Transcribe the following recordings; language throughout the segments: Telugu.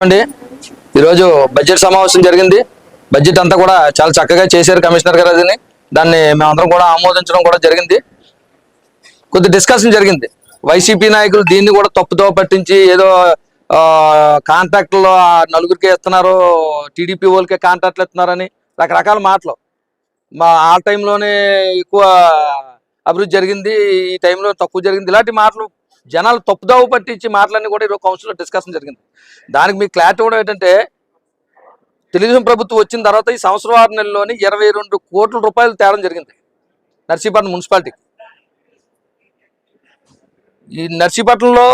అండి ఈరోజు బడ్జెట్ సమావేశం జరిగింది. బడ్జెట్ అంతా కూడా చాలా చక్కగా చేశారు కమిషనర్ గారు. దాన్ని మేమందరం కూడా ఆమోదించడం కూడా జరిగింది. కొద్ది డిస్కషన్ జరిగింది. వైసీపీ నాయకులు దీన్ని కూడా తప్పుదో పట్టించి ఏదో కాంట్రాక్టులు నలుగురికి ఇస్తున్నారు, టీడీపీ వాళ్ళకే కాంట్రాక్ట్లు ఇస్తున్నారని రకరకాల మాటలు. ఆ టైంలోనే ఎక్కువ అభివృద్ధి జరిగింది, ఈ టైంలో తక్కువ జరిగింది, ఇలాంటి మాటలు జనాలు తప్పుదోవ పట్టించి మాటలన్నీ కూడా ఈరోజు కౌన్సిల్లో డిస్కషన్ జరిగింది. దానికి మీకు క్లారిటీ కూడా ఏంటంటే, తెలుగుదేశం ప్రభుత్వం వచ్చిన తర్వాత ఈ సంవత్సరం 6 నెలల్లోని 22 కోట్ల రూపాయలు తేడం జరిగింది నర్సీపట్నం మున్సిపాలిటీకి. ఈ నర్సీపట్నంలో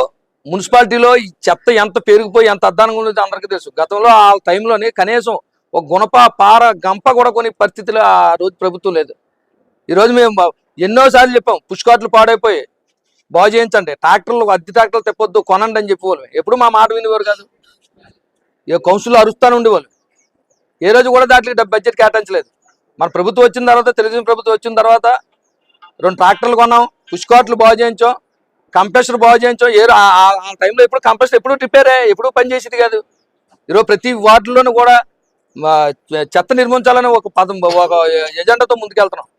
మున్సిపాలిటీలో ఈ చెత్త ఎంత పెరిగిపోయి ఎంత అద్దానంగా ఉండేది అందరికీ తెలుసు. గతంలో ఆ టైంలోని కనీసం ఒక గుణప పార గంప కూడా కొన్ని పరిస్థితులు ఆ రోజు ప్రభుత్వం లేదు. ఈరోజు మేము ఎన్నోసార్లు చెప్పాం, పుష్కాట్లు పాడైపోయి బాగు చేయించండి, ట్రాక్టర్లు అద్దె ట్రాక్టర్లు తెప్పొద్దు కొనండి అని చెప్పేవాళ్ళు. ఎప్పుడు మా మాట వినేవారు కాదు. ఏ కౌన్సిల్లో అరుస్తాను ఉండేవాళ్ళు. ఏ రోజు కూడా దాంట్లో బడ్జెట్ కేటాయించలేదు. మన ప్రభుత్వం వచ్చిన తర్వాత, తెలుగుదేశం ప్రభుత్వం వచ్చిన తర్వాత 2 ట్రాక్టర్లు కొన్నాం, పుష్కాట్లు బాగు చేయించాం, కంప్రెషర్ బాగు చేయించాం. ఆ టైంలో ఎప్పుడు కంప్రెషర్ ఎప్పుడు రిపేరే, ఎప్పుడు పనిచేసేది కాదు. ఈరోజు ప్రతి వార్డులోనూ కూడా చెత్త నిర్మించాలని ఒక ఎజెండాతో ముందుకెళ్తున్నాం.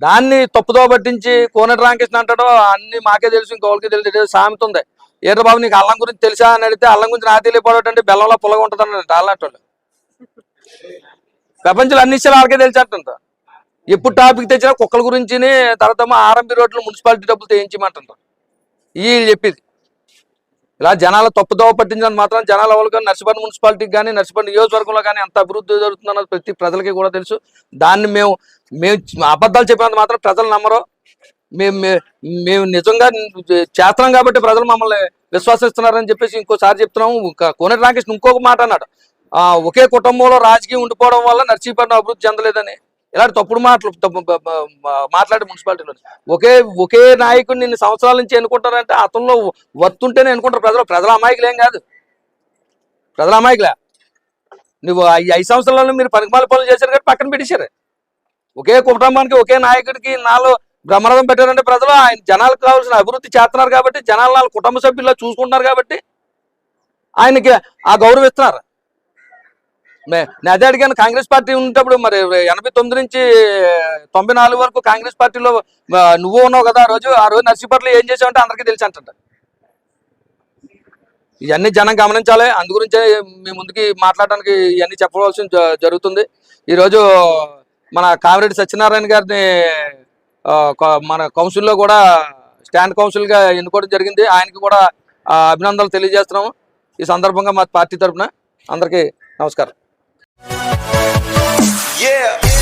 దాన్ని తప్పుదో పట్టించి కోనేటి రామకృష్ణ అంటాడో అన్ని మాకే తెలుసు, ఇంకోళ్ళకి తెలియదు. సామెత ఉంది, ఏదో బాబు నీకు అల్లం గురించి తెలుసా అని అడిగితే అల్లం గురించి నాకు తెలియపోవటంటే బెల్లంలో పుల్లగా ఉంటుంది అన్నట్టు అలాంటి వాళ్ళు. ప్రపంచంలో అన్ని విషయాలు వాళ్ళకే తెలిసేటంట. ఎప్పుడు టాపిక్ తెచ్చినా కుక్కల గురించి, తర్వాత ఆర్ఎంపీ రోడ్లు మున్సిపాలిటీ డబ్బులు తెయించమంటుంటారు. వీళ్ళు చెప్పింది ఇలా జనాలు తప్పుదోవ పట్టించడానికి మాత్రం జనాల వాళ్ళకి నర్సీపట్నం మున్సిపాలిటీకి కానీ నర్సీపట్నం నియోజకవర్గంలో కానీ ఎంత అభివృద్ధి జరుగుతుందన్నది ప్రతి ప్రజలకి కూడా తెలుసు. దాన్ని మేము అబద్ధాలు చెప్పినంత మాత్రం ప్రజలు నమ్మరు. మేము నిజంగా చేస్తున్నాం కాబట్టి ప్రజలు మమ్మల్ని విశ్వాసిస్తున్నారని చెప్పేసి ఇంకోసారి చెప్తున్నాము. కోనేటి రామకృష్ణ ఇంకొక మాట అన్నాడు, ఒకే కుటుంబంలో రాజకీయం ఉండిపోవడం వల్ల నర్సీపట్నం అభివృద్ధి చెందలేదని. ఇలాంటి తప్పుడు మాట్లాడే మున్సిపాలిటీలో ఒకే నాయకుడిని ఇన్ని సంవత్సరాల నుంచి ఎన్నుకుంటారంటే అతనిలో వర్తుంటేనే ఎన్నుకుంటారు ప్రజల అమాయకులు ఏం కాదు. ప్రజల అమాయకులే. నువ్వు ఈ 5 సంవత్సరాలలో మీరు పనికిమాల పనులు చేశారు కాబట్టి పక్కన పెట్టేశారు. ఒకే కుటుంబానికి ఒకే నాయకుడికి నాలో బ్రహ్మరథం పెట్టారంటే ప్రజలు ఆయన జనాలకు కావాల్సిన అభివృద్ధి చేస్తున్నారు కాబట్టి, జనాలు 4 కుటుంబ సభ్యుల్లో చూసుకుంటున్నారు కాబట్టి ఆయనకి ఆ గౌరవిస్తున్నారు. నేను అదే అడిగాను, కాంగ్రెస్ పార్టీ ఉన్నప్పుడు మరి 89 నుంచి 94 వరకు కాంగ్రెస్ పార్టీలో నువ్వు ఉన్నావు కదా. ఆ రోజు నర్సీపట్నంలో ఏం చేసావంటే అందరికీ తెలిసి అంట. ఇవన్నీ జనం గమనించాలి. అందుగురించే మీ ముందుకి మాట్లాడడానికి ఇవన్నీ చెప్పవలసి జరుగుతుంది. ఈరోజు మన కామిరెడ్డి సత్యనారాయణ గారిని మన కౌన్సిల్లో కూడా స్టాండ్ కౌన్సిల్గా ఎన్నుకోవడం జరిగింది. ఆయనకి కూడా అభినందనలు తెలియజేస్తున్నాము. ఈ సందర్భంగా మా పార్టీ తరఫున అందరికీ నమస్కారం. Yeah.